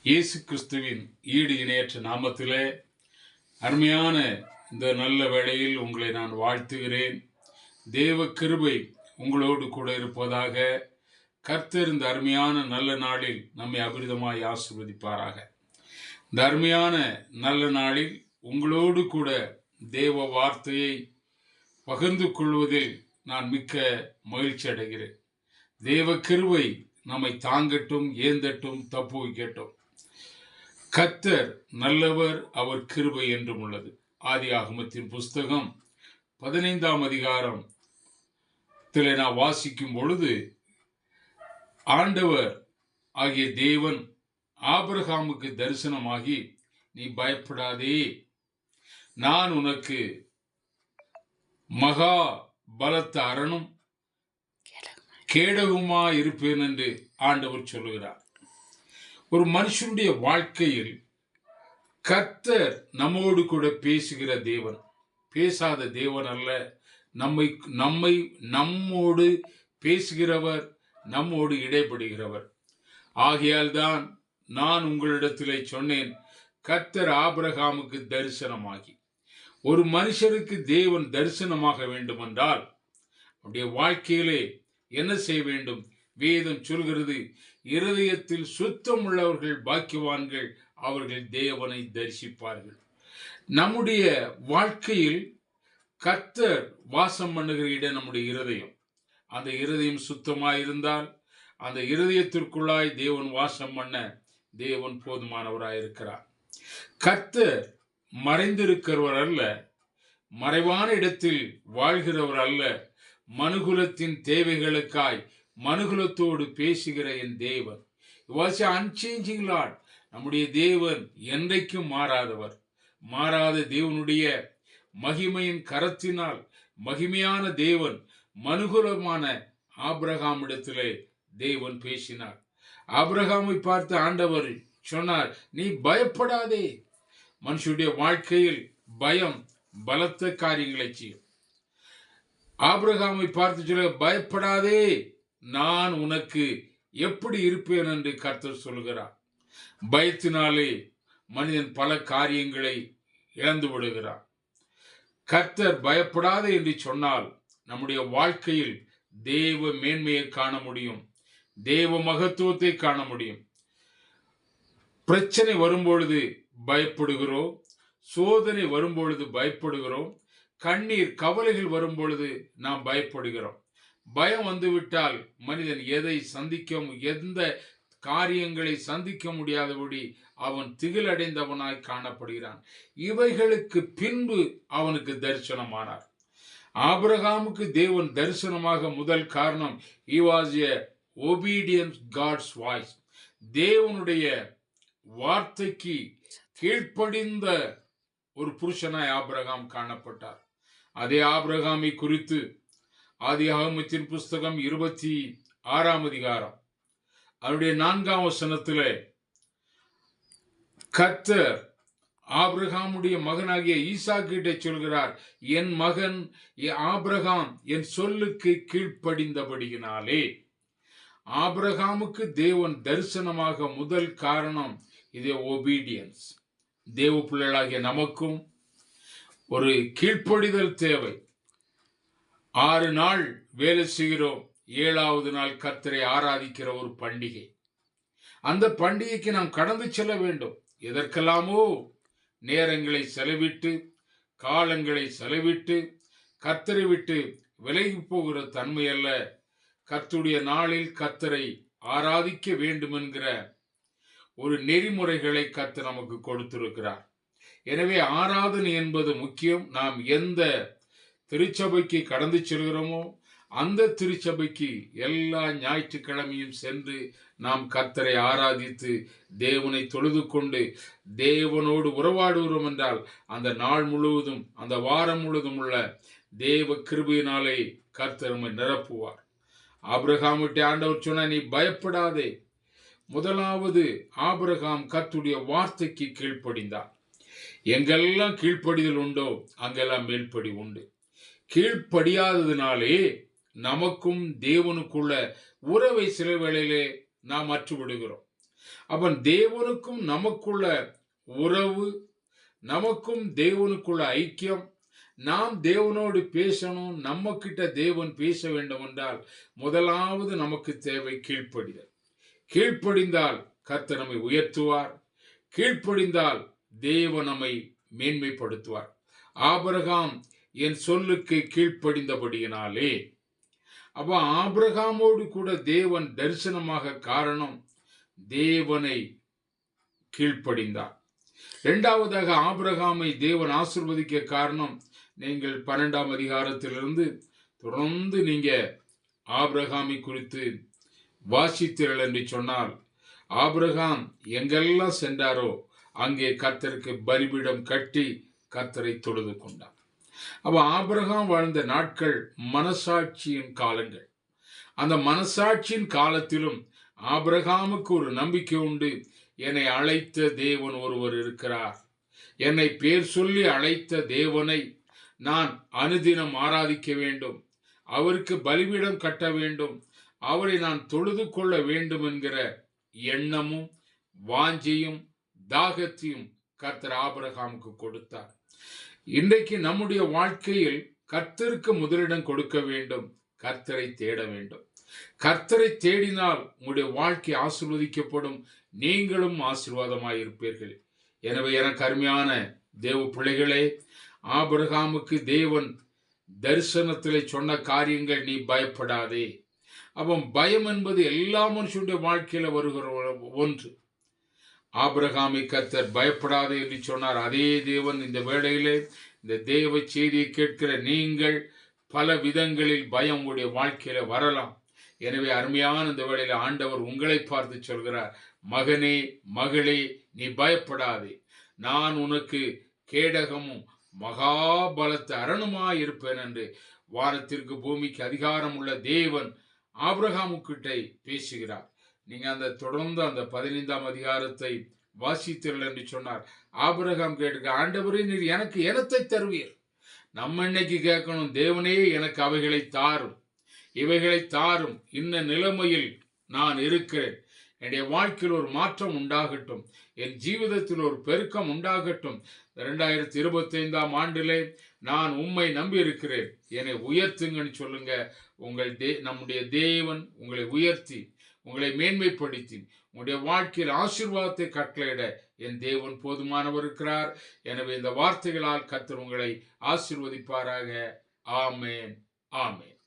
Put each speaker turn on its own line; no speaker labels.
இயேசு கிறிஸ்துவின் ஈடு இணையற்ற நாமத்திலே அருமையான இந்த நல்ல வேளையில் உங்களை நான் வாழ்த்துகிறேன். தேவ கிருபை உங்களோடு கூட இருப்பதாக. கர்த்தர் இந்த அருமையான நல்ல நாளில் நம்மை அபிரிதமாய் ஆசீர்வதிப்பாராக. இந்த அருமையான நல்ல நாளில் உங்களோடு கூட தேவ வார்த்தையை பகிர்ந்து கொள்வதில் நான் மிக்க மகிழ்ச்சி அடைகிறேன். தேவ கிருபை நம்மை தாங்கட்டும், ஏந்தட்டும், தப்புவிக்கட்டும். கர்த்தர் நல்லவர், அவர் கிருபை என்றும் உள்ளது. ஆதியாகமத்தின் புஸ்தகம் 15ஆம் அதிகாரத்தில் நான் வாசிக்கும் பொழுது, ஆண்டவர் ஆகிய தேவன் ஆபிரகாமுக்கு தரிசனமாகி, நீ பயப்படாதே, நான் உனக்கு மகா பலத்த அரணும் கேடகமா இருப்பேன் என்று ஆண்டவர் சொல்லுகிறார். ஒரு மனுஷனுடைய வாழ்க்கையில் கர்த்தர் நம்மோடு கூட பேசுகிற தேவன், பேசாத தேவன் அல்ல. நம்மோடு பேசுகிறவர், நம்மோடு இடைப்படுகிறவர். ஆகையால் தான் நான் உங்களிடத்திலே சொன்னேன், கர்த்தர் ஆபிரகாமுக்கு தரிசனமாகி. ஒரு மனுஷருக்கு தேவன் தரிசனமாக வேண்டுமென்றால் அவருடைய வாழ்க்கையிலே என்ன செய்ய வேண்டும்? வேதம் சொல்கிறது, இருதயத்தில் சுத்தம் உள்ளவர்கள் பாக்கியவான்கள், அவர்கள் தேவனை தரிசிப்பார்கள். நம்முடைய வாழ்க்கையில் கர்த்தர் வாசம் பண்ணுகிற இடம் நம்முடைய இருதயம். அந்த இருதயம் சுத்தமாயிருந்தால் அந்த இருதயத்திற்குள்ளாய் தேவன் வாசம் பண்ண தேவன் போதுமானவராயிருக்கிறார். கர்த்தர் மறைந்திருக்கிறவர் அல்ல, மறைவான இடத்தில் வாழ்கிறவர் அல்ல. மனுகுலத்தின் தேவைகளுக்காய் மனுகுலத்தோடு பேசுகிற என் தேவன். Unchanging Lord. நம்முடைய தேவன் என்றைக்கும் மாறாதவர். மாறாத தேவனுடைய மகிமையின் கரத்தினால் மகிமையான தேவன் மனுகுலமான ஆபிரகாமிடத்திலே தேவன் பேசினார். ஆபிரகாமை பார்த்து ஆண்டவர் சொன்னார், நீ பயப்படாதே. மனுஷனுடைய வாழ்க்கையில் பயம் பலத்த காரியங்களை செய்யும். ஆபிரகாமை பார்த்து சொல்ல, பயப்படாதே, நான் உனக்கு எப்படி இருப்பேன் என்று கர்த்தர் சொல்கிறார். பயத்தினாலே மனிதன் பல காரியங்களை இழந்து விடுகிறார். கர்த்தர் பயப்படாதே என்று சொன்னால் நம்முடைய வாழ்க்கையில் தேவ மேன்மையை காண முடியும், தேவ மகத்துவத்தை காண முடியும். பிரச்சனை வரும்பொழுது பயப்படுகிறோம், சோதனை வரும்பொழுது பயப்படுகிறோம், கண்ணீர் கவலைகள் வரும் பொழுது நாம் பயப்படுகிறோம். பயம் வந்துவிட்டால் மனிதன் எந்த காரியங்களை சந்திக்க முடியாதபடி அவன் திகிலடைந்தவனாய் காணப்படுகிறான். இவைகளுக்கு பின்பு அவனுக்கு தரிசனமானார். ஆபிரகாமுக்கு தேவன் தரிசனமாக முதல் காரணம், he was a obedient God's voice. தேவனுடைய வார்த்தைக்கு கீழ்ப்படிந்த ஒரு புருஷனாய் ஆபிரகாம் காணப்பட்டார். அதே ஆபிரகாமை குறித்து ஆதியாகமத்தின் புஸ்தகம் 26ஆம் அதிகாரம் அவருடைய 4ஆம் வசனத்திலே கர்த்தர் ஆபிரகாமுடைய மகனாகிய ஈசாக்கிட்ட சொல்கிறார், என் மகன் ஆபிரகாம் என் சொல்லுக்கு கீழ்ப்படிந்தபடியினாலே. ஆபிரகாமுக்கு தேவன் தரிசனமாக முதல் காரணம் இதே ஒபீடியன்ஸ். தேவ பிள்ளைகளாகிய நமக்கும் ஒரு கீழ்ப்படிதல் தேவை. 6 நாள் வேலை செய்கிறோம், 7வது நாள் கர்த்தரை ஆராதிக்கிற ஒரு பண்டிகை. அந்த பண்டிகைக்கு நாம் கடந்து செல்ல வேண்டும். எதற்கெல்லாமோ நேரங்களை செலவிட்டு, காலங்களை செலவிட்டு, கர்த்தரை விட்டு விலகி போகிற தன்மை அல்ல. கர்த்தருடைய நாளில் கர்த்தரை ஆராதிக்க வேண்டும் என்கிற ஒரு நெறிமுறைகளை கர்த்தர் நமக்கு கொடுத்திருக்கிறார். எனவே ஆராதனை என்பது முக்கியம். நாம் எந்த திருச்சபைக்கு கடந்து செல்கிறோமோ அந்த திருச்சபைக்கு எல்லா ஞாயிற்றுக்கிழமையும் சென்று நாம் கர்த்தரை ஆராதித்து தேவனை தொழுது கொண்டு தேவனோடு உறவாடுகிறோம் என்றால் அந்த நாள் முழுவதும், அந்த வாரம் முழுவதும் உள்ள தேவ கிருபையினாலே கர்த்தர் நம்மை நிரப்புவார். ஆபிரகாமிட்ட ஆண்டவர் சொன்ன, நீ பயப்படாதே. முதலாவது ஆபிரகாம் கர்த்தருடைய வார்த்தைக்கு கீழ்ப்படிந்தார். எங்கெல்லாம் கீழ்ப்படிதல் உண்டோ அங்கெல்லாம் மேல்படி உண்டு. கீழ்ப்படியாததினாலே நமக்கும் தேவனுக்குள்ள உறவை சில வேளையிலே நாம் அற்றுவிடுகிறோம். அவன் தேவனுக்கும் நமக்குள்ள உறவு, நமக்கும் தேவனுக்குள்ள ஐக்கியம், நாம் தேவனோடு பேசணும், நம்ம கிட்ட தேவன் பேச வேண்டும் என்றால் முதலாவது நமக்கு தேவை கீழ்ப்படிதல். கீழ்ப்படிந்தால் கர்த்தர் நம்மை உயர்த்துவார். கீழ்ப்படிந்தால் தேவன் நம்மை மேன்மைப்படுத்துவார். ஆபிரகாம் என் சொல்லுக்கு கீழ்ப்படிந்தபடியினாலே. அப்ப ஆபிரகாமோடு கூட தேவன் தரிசனமாக காரணம் தேவனை கீழ்ப்படிந்தார். இரண்டாவதாக ஆபிரகாமை தேவன் ஆசீர்வதிக்க காரணம், நீங்கள் 12ஆம் அதிகாரத்திலிருந்து தொடர்ந்து நீங்க ஆபிரகாமை குறித்து வாசித்தீர்கள் என்று சொன்னால், ஆபிரகாம் எங்கெல்லாம் சென்றாரோ அங்கே கர்த்தருக்கு பலிபீடம் கட்டி கர்த்தரை தொழுது கொண்டார். அப்ப ஆபிரகாம் வாழ்ந்த நாட்கள் மனசாட்சியின் காலங்கள். அந்த மனசாட்சியின் காலத்திலும் ஆபிரகாமுக்கு ஒரு நம்பிக்கை உண்டு. என்னை அழைத்த தேவன் ஒருவர் இருக்கிறார். என்னை பேர் சொல்லி அழைத்த தேவனை நான் அனுதினம் ஆராதிக்க வேண்டும், அவருக்கு பலிபீடம் கட்ட வேண்டும், அவரை நான் தொழுது கொள்ள வேண்டும் என்கிற எண்ணமும் வாஞ்சையும் தாகத்தையும் கர்த்தர் ஆபிரகாமுக்கு கொடுத்தார். இன்றைக்கு நம்முடைய வாழ்க்கையில் கர்த்தருக்கு முதலிடம் கொடுக்க வேண்டும், கர்த்தரை தேட வேண்டும். கர்த்தரை தேடினால் உங்களுடைய வாழ்க்கை ஆசீர்வதிக்கப்படும், நீங்களும் ஆசீர்வாதமாயிருப்பீர்கள். எனவே எனக்கு அருமையான தேவ பிள்ளைகளே, ஆபிரகாமுக்கு தேவன் தரிசனத்திலே சொன்ன காரியங்கள், நீ பயப்படாதே. அவன் பயம் என்பது எல்லா மனுஷனுடைய வாழ்க்கையில வருகிற ஒன்று. ஆபிரகாமை கர்த்தர் பயப்படாதே என்று சொன்னார். அதே தேவன் இந்த வேளையிலே இந்த தேவ செய்தியை கேட்கிற நீங்கள் பல விதங்களில் பயம் உங்களுடைய வாழ்க்கையில வரலாம். எனவே அருமையான இந்த வேளையில ஆண்டவர் உங்களை பார்த்து சொல்கிறார், மகனே மகளே, நீ பயப்படாதே, நான் உனக்கு கேடகமும் மகாபலத்த அரணுமாய் இருப்பேன் என்று வானத்திற்கு பூமிக்கு அதிகாரம் உள்ள தேவன் ஆபிரகாமுக்கிட்ட பேசுகிறார். நீங்க அந்த தொடர்ந்து அந்த 15ஆம் அதிகாரத்தை வாசித்தீர்கள் என்று சொன்னார். ஆபிரகாம் கேட்க, ஆண்டவரே நீர் எனக்கு எனத்தை தருவீர். நம்ம இன்னைக்கு கேட்கணும், தேவனே எனக்கு அவைகளை தாரும், இவைகளை தாரும், இன்ன நிலைமையில் நான் இருக்கிறேன், என்னுடைய வாழ்க்கையில் ஒரு மாற்றம் உண்டாகட்டும், என் ஜீவிதத்தில் ஒரு பெருக்கம் உண்டாகட்டும். 2025ஆம் ஆண்டிலே நான் உம்மை நம்பி இருக்கிறேன், என்னை உயர்த்துங்கன்னு சொல்லுங்க. நம்முடைய தேவன் உங்களை உயர்த்தி உங்களை மேன்மைப்படுத்தி உங்களுடைய வாழ்க்கையில் ஆசீர்வாதத்தை கட்டளையிட என் தேவன் போதுமானவர் இருக்கிறார். எனவே இந்த வார்த்தைகளால் கர்த்தர் உங்களை ஆசீர்வதிப்பாராக. ஆமேன், ஆமேன்.